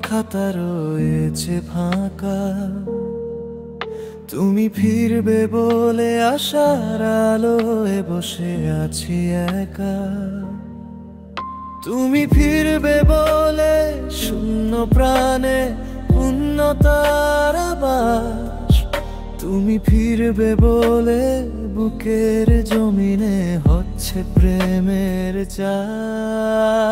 খাতা রয়েছে ফাঁকা, তুমি ফিরবে বলে আশার আলোয় বসে আছি একা। তুমি ফিরবে বলে শূন্য প্রাণে পূর্ণতার আবাস, তুমি ফিরবে বলে বুকের জমিনে হচ্ছে প্রেমের চাষ।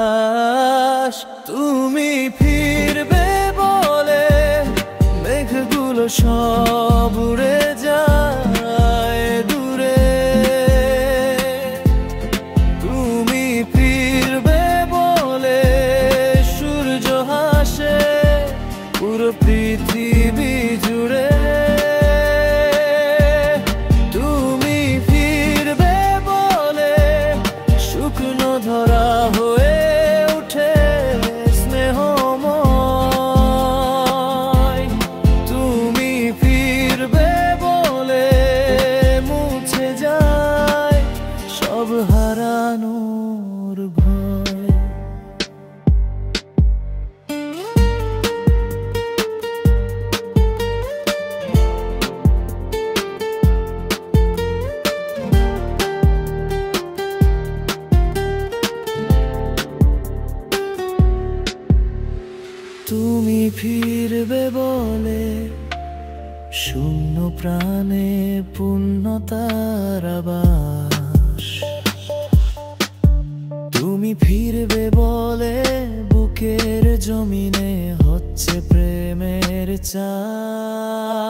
তুমি ফিরবে বলে মেঘগুলো সব উড়ে যায় দূরে, তুমি ফিরবে বলে সূর্য হাসে পুরো পৃথিবী জুড়ে। তুমি ফিরবে বলে শুকনো ধরা হয়ে উঠে স্নেহময়, তুমি ফিরবে বলে মুছে যায় সব হারানোর ভয়। তুমি ফিরবে বলে শূন্য প্রাণে পূর্ণতার আবাস, তুমি ফিরবে বলে বুকের জমিনে হচ্ছে প্রেমের চাষ।